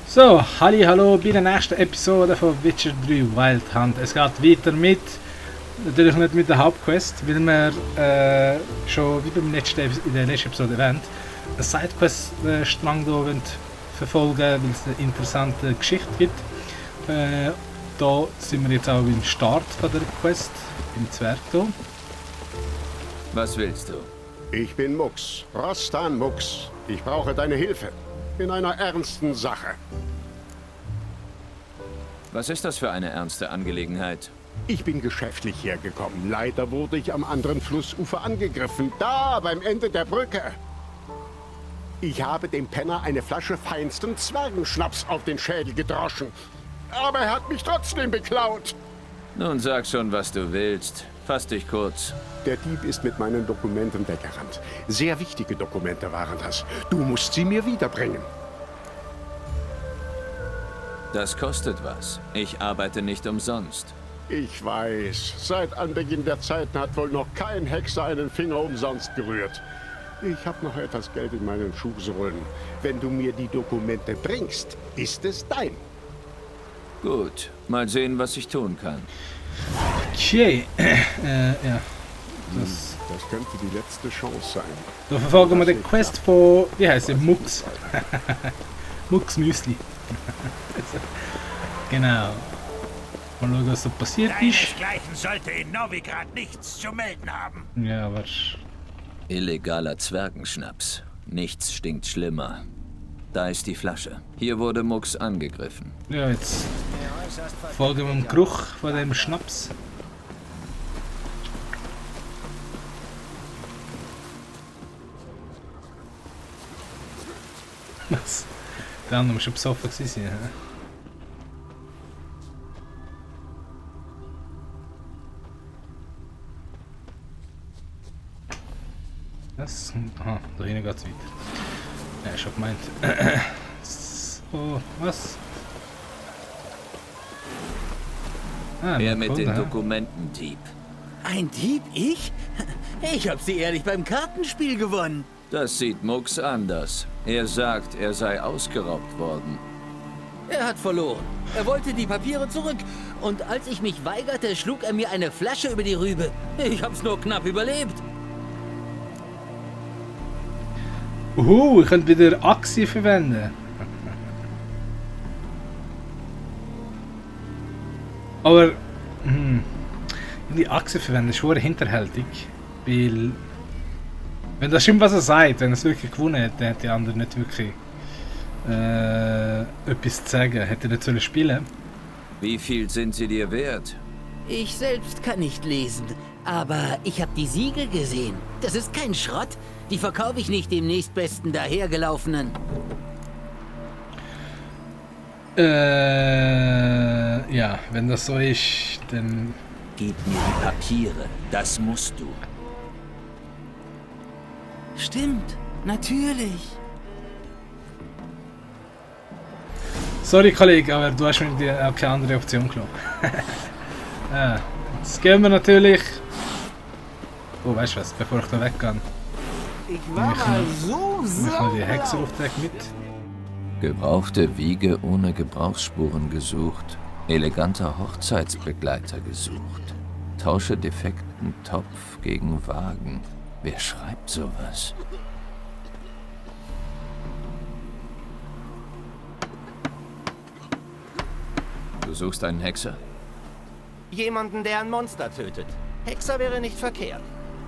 So, hallo bei der nächsten Episode von Witcher 3 Wild Hunt. Es geht weiter mit, natürlich nicht mit der Hauptquest, weil wir schon wie in der letzten Episode erwähnt, einen Sidequest-Strang hier verfolgen, weil es eine interessante Geschichte gibt. Da sind wir jetzt auch beim Start von der Quest, im Zwerg hier. Was willst du? Ich bin Mux, Rostan Mux. Ich brauche deine Hilfe. In einer ernsten Sache. Was ist das für eine ernste Angelegenheit? Ich bin geschäftlich hergekommen. Leider wurde ich am anderen Flussufer angegriffen. Da, beim Ende der Brücke. Ich habe dem Penner eine Flasche feinsten Zwergenschnaps auf den Schädel gedroschen. Aber er hat mich trotzdem beklaut. Nun sag schon, was du willst. Fass dich kurz. Der Dieb ist mit meinen Dokumenten weggerannt. Sehr wichtige Dokumente waren das. Du musst sie mir wiederbringen. Das kostet was. Ich arbeite nicht umsonst. Ich weiß. Seit Anbeginn der Zeiten hat wohl noch kein Hexer einen Finger umsonst gerührt. Ich habe noch etwas Geld in meinen Schuhsohlen. Wenn du mir die Dokumente bringst, ist es dein. Gut, mal sehen, was ich tun kann. Okay, ja. Das könnte die letzte Chance sein. Da verfolgen wir den Quest von, wie heißt er, Mux. Mux Müsli. Genau. Mal schauen, was so passiert ist. Deinesgleichen sollte in Novigrad nichts zu melden haben. Ja, aber... Illegaler Zwergenschnaps. Nichts stinkt schlimmer. Da ist die Flasche. Hier wurde Mux angegriffen. Ja, jetzt folgen wir dem Geruch von dem Schnaps. Was? Der andere muss schon besoffen gewesen sein, hä? Was? Aha, da hinten geht's weiter. Ja, schon gemeint. So, was? Wer mit den hä? Dokumenten, Dieb? Ein Dieb? Ich? Ich hab sie ehrlich beim Kartenspiel gewonnen. Das sieht Mux anders. Er sagt, er sei ausgeraubt worden. Er hat verloren. Er wollte die Papiere zurück. Und als ich mich weigerte, schlug er mir eine Flasche über die Rübe. Ich hab's nur knapp überlebt. Ich könnte wieder Axi verwenden. Aber die Achse verwenden ist schon hinterhältig, weil wenn das stimmt, was er sagt, wenn er es wirklich gewonnen hätte, dann hätte die andere nicht wirklich etwas zu sagen, hätte er nicht sollen spielen. Wie viel sind sie dir wert? Ich selbst kann nicht lesen. Aber ich hab die Siegel gesehen. Das ist kein Schrott. Die verkaufe ich nicht dem nächstbesten dahergelaufenen. Ja, wenn das so ist, dann... Gib mir die Papiere. Das musst du. Stimmt, natürlich. Sorry, Kollege, aber du hast mir auch keine andere Option genommen. Jetzt gehen wir natürlich... Oh, weißt du was, bevor ich da weggehe, Ich war mal so machen wir die Hexerauftrag mit. Gebrauchte Wiege ohne Gebrauchsspuren gesucht. Eleganter Hochzeitsbegleiter gesucht. Tausche defekten Topf gegen Wagen. Wer schreibt sowas? Du suchst einen Hexer? Jemanden, der ein Monster tötet. Hexer wäre nicht verkehrt.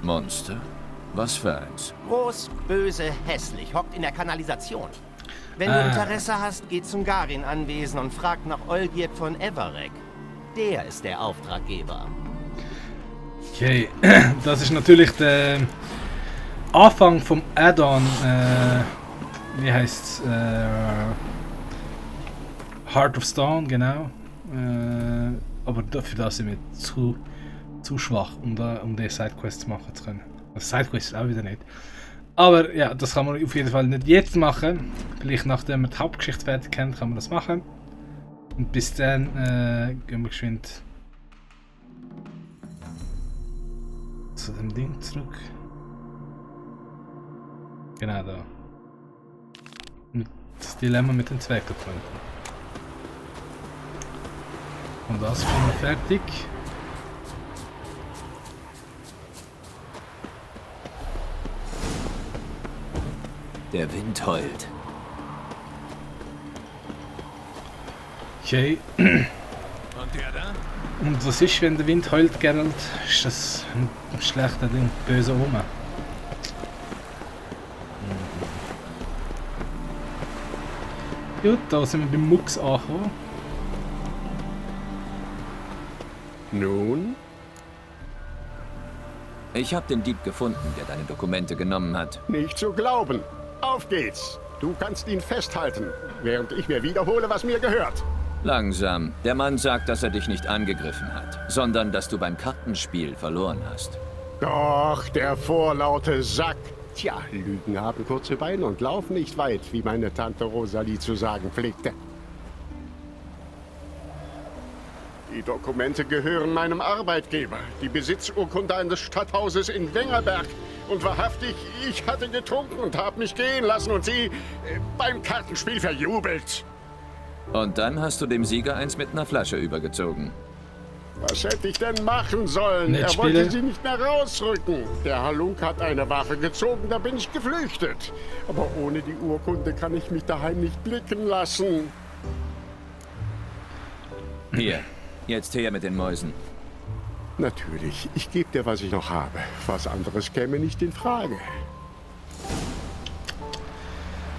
Monster? Was für eins? Groß, böse, hässlich, hockt in der Kanalisation. Wenn du Interesse hast, geh zum Garin-Anwesen und frag nach Olgierd von Everek. Der ist der Auftraggeber. Okay, das ist natürlich der Anfang vom Add-on, wie heißt's? Heart of Stone, genau. Aber dafür da sind wir zu schwach, um die Sidequests machen zu können. Also Sidequests auch wieder nicht. Aber ja, das kann man auf jeden Fall nicht jetzt machen. Vielleicht nachdem wir die Hauptgeschichte fertig kennen, kann man das machen. Und bis dann gehen wir geschwind zu dem Ding zurück. Genau da. Und das Dilemma mit den Zwergdokumenten. Und das bin ich fertig. Der Wind heult. Okay. Und der da? Und was ist, wenn der Wind heult, Geralt? Ist das ein schlechter Ding, böser Omen? Gut, da sind wir beim Mux angekommen. Nun? Ich habe den Dieb gefunden, der deine Dokumente genommen hat. Nicht zu glauben. Auf geht's. Du kannst ihn festhalten, während ich mir wiederhole, was mir gehört. Langsam. Der Mann sagt, dass er dich nicht angegriffen hat, sondern dass du beim Kartenspiel verloren hast. Doch, der vorlaute Sack. Tja, Lügen haben kurze Beine und laufen nicht weit, wie meine Tante Rosalie zu sagen pflegte. Die Dokumente gehören meinem Arbeitgeber, die Besitzurkunde eines Stadthauses in Wengerberg. Und wahrhaftig, ich hatte getrunken und habe mich gehen lassen und sie beim Kartenspiel verjubelt. Und dann hast du dem Sieger eins mit einer Flasche übergezogen. Was hätte ich denn machen sollen? Nicht Er wollte spielen. sie nicht mehr rausrücken. Der Halunk hat eine Waffe gezogen, da bin ich geflüchtet. Aber ohne die Urkunde kann ich mich daheim nicht blicken lassen. Hier, jetzt her mit den Mäusen. Natürlich, ich gebe dir, was ich noch habe. Was anderes käme nicht in Frage.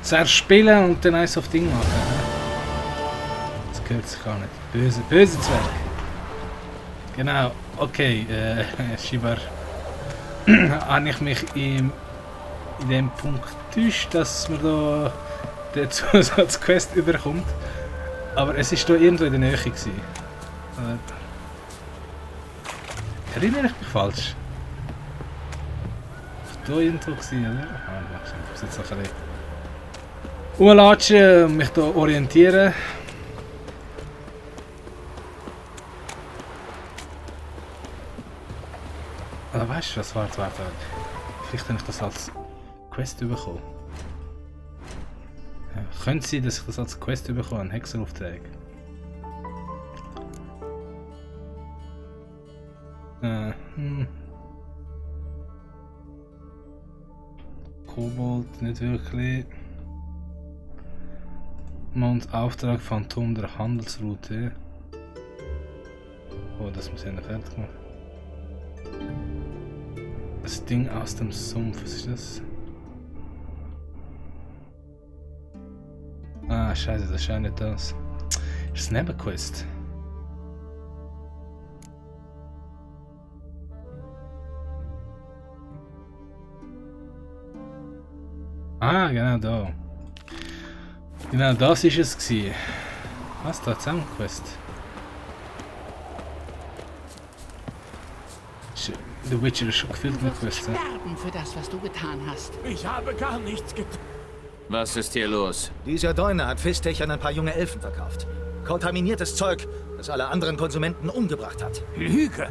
Zuerst spielen und dann eins auf Ding machen. Das gehört sich gar nicht. Böse Zwerg. Genau, okay, scheinbar habe ich mich in dem Punkt getäuscht, dass man da den Zusatzquest überkommt. Aber es ist da irgendwo in der Nähe gewesen. Erinnere ich mich falsch? Da irgendwo gewesen, oder? Ich muss jetzt noch ein bisschen rumlatschen und mich da orientieren. Ah, weißt du was? Warte. Vielleicht habe ich das als Quest bekommen. Ja, könnte sein, dass ich das als Quest bekomme, einen Hexerauftrag. Kobold, nicht wirklich. Mond Auftrag Phantom der Handelsroute. Oh, das muss ich noch fertig machen. Das Ding aus dem Sumpf, was ist das? Ah, scheiße, das ist ja nicht das. Das ist eine Nebenquest. Ah, genau da. Genau, das ist es gewesen. Was da Zusammenquest? The Witcher ist schon gefüllt Du mit wirst Quests. Ja. sterben für das, was du getan hast. Ich habe gar nichts getan. Was ist hier los? Dieser Däuner hat Fistech an ein paar junge Elfen verkauft. Kontaminiertes Zeug, das alle anderen Konsumenten umgebracht hat. Lüge.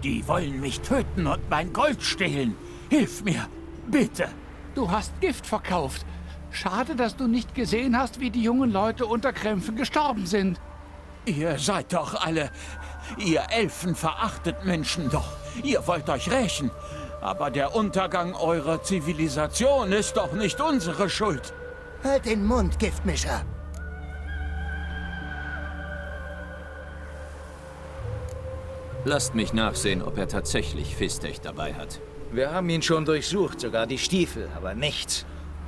Die wollen mich töten und mein Gold stehlen. Hilf mir, bitte. Du hast Gift verkauft. Schade, dass du nicht gesehen hast, wie die jungen Leute unter Krämpfen gestorben sind. Ihr seid doch alle... Ihr Elfen verachtet Menschen doch. Ihr wollt euch rächen. Aber der Untergang eurer Zivilisation ist doch nicht unsere Schuld. Halt den Mund, Giftmischer. Lasst mich nachsehen, ob er tatsächlich Fistech dabei hat. Wir haben ihn schon durchsucht, sogar die Stiefel, aber nichts.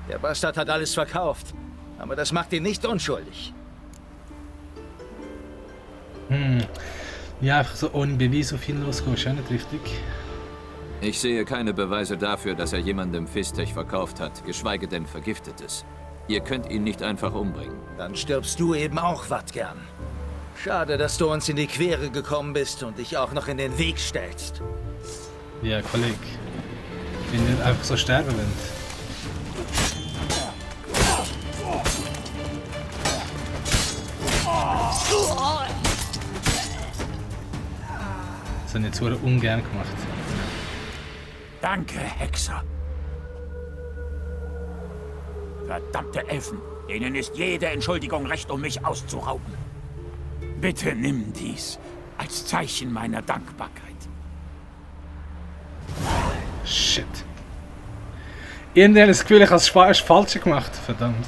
Der Bastard hat alles verkauft. Aber das macht ihn nicht unschuldig. Ja, einfach so ohne Beweis auf ihn losgehen, ist auch nicht richtig. Ich sehe keine Beweise dafür, dass er jemandem Fistech verkauft hat, geschweige denn vergiftetes. Ihr könnt ihn nicht einfach umbringen. Dann stirbst du eben auch, Wattgern. Schade, dass du uns in die Quere gekommen bist und dich auch noch in den Weg stellst. Ja, Kollege. Wenn ihr einfach so sterben wollt. Das habe ich jetzt sehr ungern gemacht. Danke, Hexer. Verdammte Elfen, denen ist jede Entschuldigung recht, um mich auszurauben. Bitte nimm dies Als Zeichen meiner Dankbarkeit. Shit. Irgendwie habe ich das Gefühl, ich habe es falsch gemacht. Verdammt.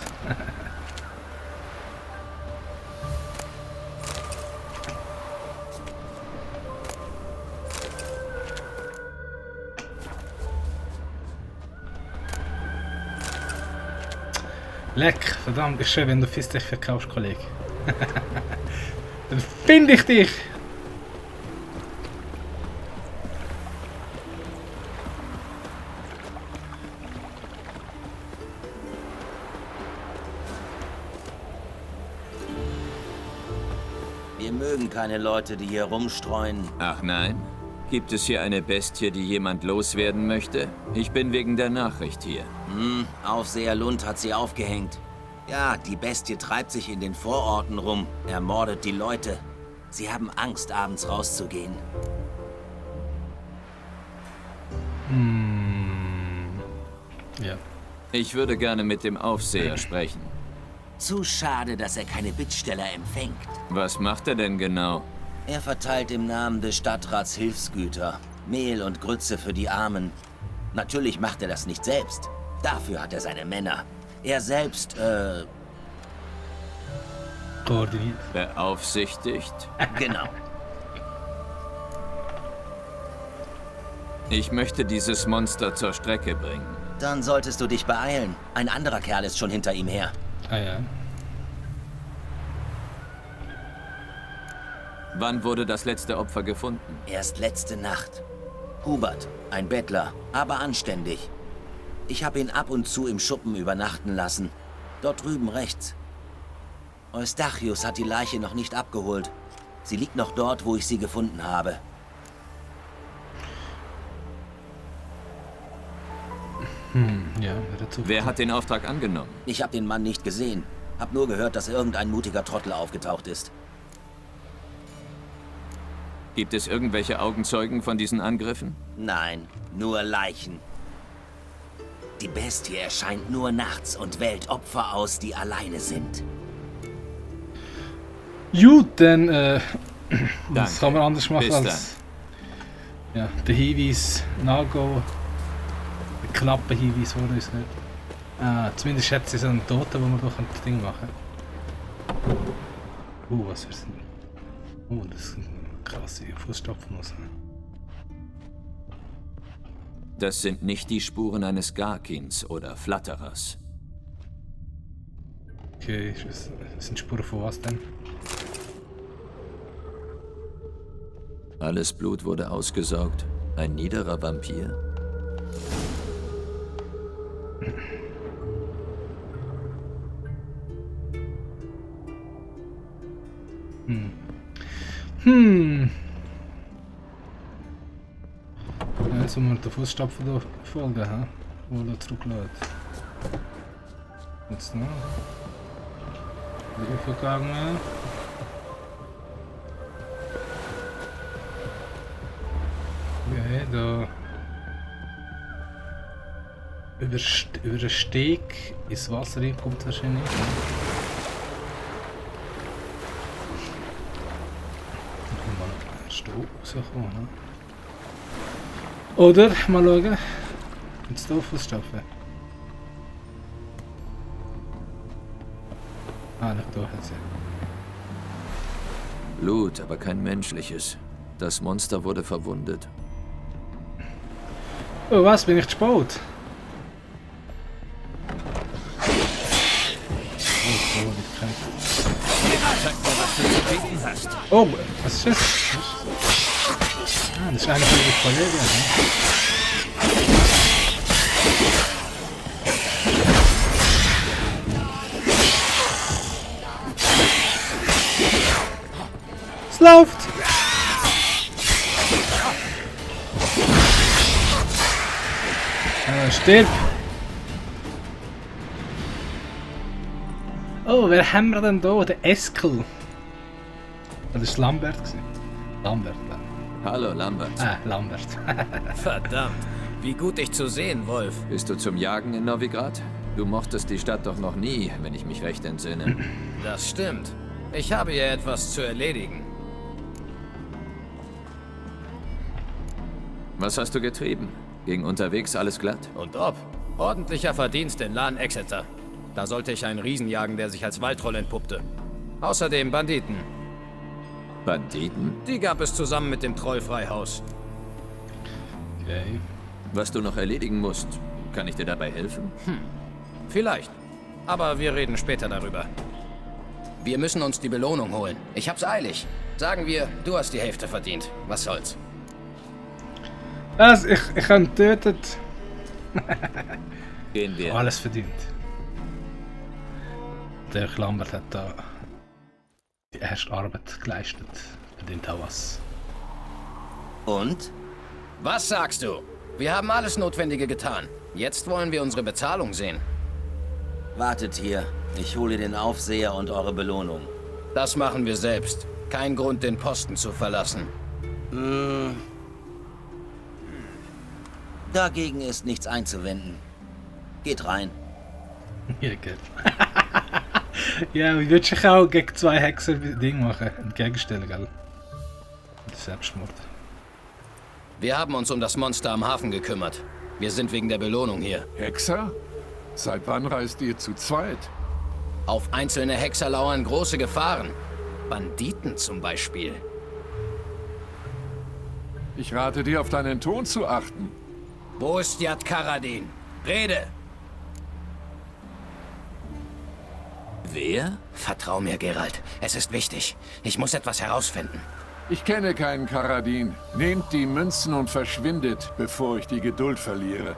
Leck, verdammt, ist schön, wenn du Fistech verkaufst, Kollege. Dann finde ich dich! Wir mögen keine Leute, die hier rumstreuen. Ach nein? Gibt es hier eine Bestie, die jemand loswerden möchte? Ich bin wegen der Nachricht hier. Aufseher Lund hat sie aufgehängt. Ja, die Bestie treibt sich in den Vororten rum, ermordet die Leute. Sie haben Angst, abends rauszugehen. Ja. Ich würde gerne mit dem Aufseher sprechen. Zu schade, dass er keine Bittsteller empfängt. Was macht er denn genau? Er verteilt im Namen des Stadtrats Hilfsgüter, Mehl und Grütze für die Armen. Natürlich macht er das nicht selbst. Dafür hat er seine Männer. Er selbst, Koordiniert. Beaufsichtigt? Genau. Ich möchte dieses Monster zur Strecke bringen. Dann solltest du dich beeilen. Ein anderer Kerl ist schon hinter ihm her. Ah ja. Wann wurde das letzte Opfer gefunden? Erst letzte Nacht. Hubert, ein Bettler, aber anständig. Ich habe ihn ab und zu im Schuppen übernachten lassen. Dort drüben rechts. Eustachius hat die Leiche noch nicht abgeholt. Sie liegt noch dort, wo ich sie gefunden habe. Ja, dazu. Wer hat den Auftrag angenommen? Ich habe den Mann nicht gesehen. Hab nur gehört, dass irgendein mutiger Trottel aufgetaucht ist. Gibt es irgendwelche Augenzeugen von diesen Angriffen? Nein, nur Leichen. Die Bestie erscheint nur nachts und wählt Opfer aus, die alleine sind. Gut, dann, das Danke. kann man anders machen Bis als... Ja, der Hinweis, Nago, der Klappenhinweis vor uns nicht. Ah, zumindest hat sie so einen Toten, wo man doch ein Ding machen kann. Was ist denn? Das ist ein krasser Fußstapfen muss. Das sind nicht die Spuren eines Garkins oder Flatterers. Okay, das sind Spuren von was denn? Alles Blut wurde ausgesaugt. Ein niederer Vampir? Ja, jetzt müssen wir den Fußstapfen da folgen, ha? Wo er zurücklädt. Jetzt noch. Wieder aufgegangen. Okay, da. Über den Steg ins Wasser kommt wahrscheinlich. Rauskommen. Oder mal schauen. Jetzt hier Fußstapfen. Ah, nicht da hat sie. Blut, aber kein menschliches. Das Monster wurde verwundet. Oh was, bin ich zu spät? Oh, was ist das? Ah, das ist einer von den Kollegen. Es läuft! Stirb! Oh, wer haben wir denn da? Der Eskel. Das war Lambert. Lambert, ja. Hallo, Lambert. Ah, Lambert. Verdammt, wie gut dich zu sehen, Wolf. Bist du zum Jagen in Novigrad? Du mochtest die Stadt doch noch nie, wenn ich mich recht entsinne. Das stimmt. Ich habe hier etwas zu erledigen. Was hast du getrieben? Ging unterwegs alles glatt? Und ob. Ordentlicher Verdienst in Lan Exeter. Da sollte ich einen Riesen jagen, der sich als Waldtroll entpuppte. Außerdem Banditen. Banditen? Die gab es zusammen mit dem Trollfreihaus. Okay. Was du noch erledigen musst, kann ich dir dabei helfen? Vielleicht. Aber wir reden später darüber. Wir müssen uns die Belohnung holen. Ich hab's eilig. Sagen wir, du hast die Hälfte verdient. Was soll's? Also, ich habe getötet. Gehen wir. Alles verdient. Der Lambert hat da die erste Arbeit geleistet. Verdient auch was. Und? Was sagst du? Wir haben alles Notwendige getan. Jetzt wollen wir unsere Bezahlung sehen. Wartet hier. Ich hole den Aufseher und eure Belohnung. Das machen wir selbst. Kein Grund, den Posten zu verlassen. Dagegen ist nichts einzuwenden. Geht rein. Ja, gut. Ja, wie würdest du auch gegen 2 Hexer Ding machen? Entgegenstellen, gell? Selbstmord. Wir haben uns um das Monster am Hafen gekümmert. Wir sind wegen der Belohnung hier. Hexer? Seit wann reist ihr zu zweit? Auf einzelne Hexer lauern große Gefahren. Banditen zum Beispiel. Ich rate dir, auf deinen Ton zu achten. Wo ist Yad Karadin? Rede! Wer? Vertrau mir, Geralt. Es ist wichtig. Ich muss etwas herausfinden. Ich kenne keinen Karadin. Nehmt die Münzen und verschwindet, bevor ich die Geduld verliere.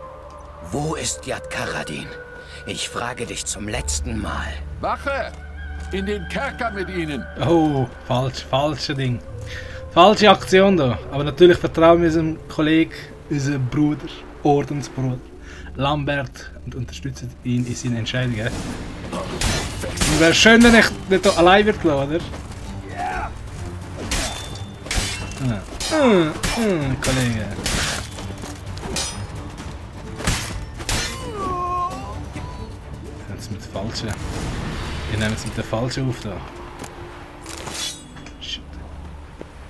Wo ist Yad Karadin? Ich frage dich zum letzten Mal. Wache! In den Kerker mit ihnen! Oh, falsche Ding. Falsche Aktion da. Aber natürlich vertrauen wir unserem Kollegen, unserem Bruder, Ordensbruder Lambert und unterstützen ihn in seinen Entscheidungen. Und wäre schön, wenn ich nicht hier allein wird gelassen, oder? Kollege. Jetzt mit der falschen. Wir nehmen es mit der falschen auf da. Shit.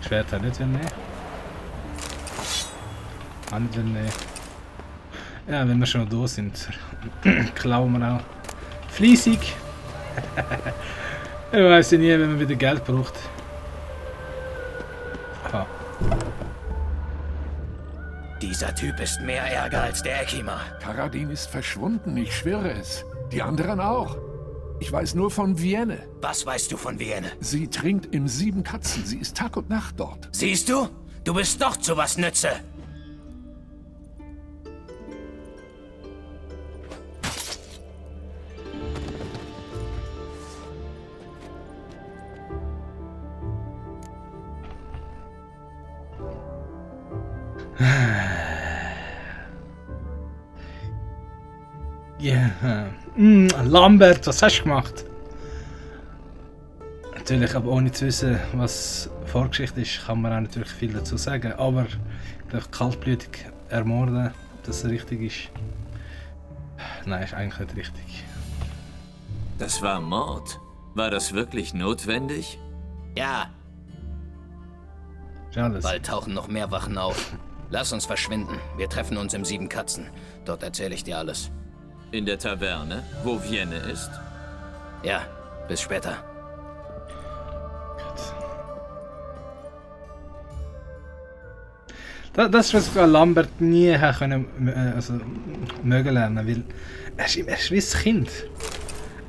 Schwert hat nicht nehmen. Hand nehmen. Ja, wenn wir schon da sind, klauen wir auch. Fleissig. Ich weiß ja nie, wenn man wieder Geld braucht. Aha. Dieser Typ ist mehr Ärger als der Ekima. Karadin ist verschwunden, ich schwöre es. Die anderen auch. Ich weiß nur von Vienne. Was weißt du von Vienne? Sie trinkt im 7 Katzen. Sie ist Tag und Nacht dort. Siehst du? Du bist doch zu was nütze. Ja. Lambert, was hast du gemacht? Natürlich, aber ohne zu wissen, was Vorgeschichte ist, kann man auch natürlich viel dazu sagen. Aber durch kaltblütig ermorden, ob das richtig ist. Nein, ist eigentlich nicht richtig. Das war Mord. War das wirklich notwendig? Ja. Alles. Bald tauchen noch mehr Wachen auf. Lass uns verschwinden. Wir treffen uns im 7 Katzen. Dort erzähle ich dir alles. In der Taverne, wo Vienne ist? Ja, bis später. Das ist, was Lambert nie können, mögen lernen, weil er ist wie ein Kind.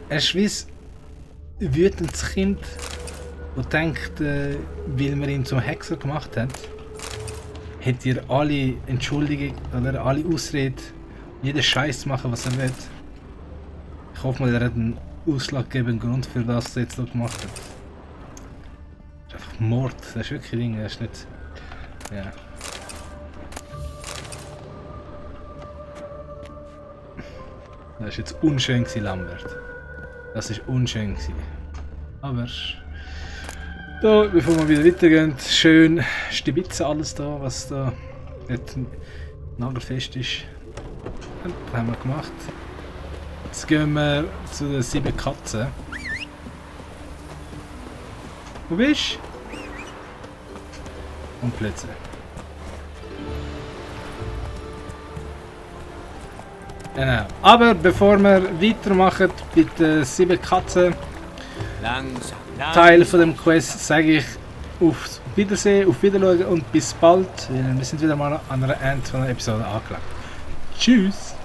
Er ist wie ein wütendes Kind, das denkt, weil man ihn zum Hexer gemacht hat, hat ihr alle Entschuldigung oder alle Ausreden, jeden Scheiß machen, was er will. Ich hoffe mal, er hat einen ausschlaggebenden Grund für das, was er jetzt noch gemacht hat. Das ist einfach Mord, das ist wirklich ein Ding, das ist nicht... Ja. Das war jetzt unschön, Lambert. Das war unschön. Aber... Da, bevor wir wieder weitergehen, schön stibitzen alles da, was da nicht nagelfest ist. Das haben wir gemacht. Jetzt gehen wir zu den 7 Katzen. Wo bist du? Und plötzlich. Genau. Aber bevor wir weitermachen mit den 7 Katzen Teil von dem Quest, sage ich auf Wiedersehen, auf Wiedersehen und bis bald. Wir sind wieder mal an einer Ende von der Episode angelangt. Tschüss!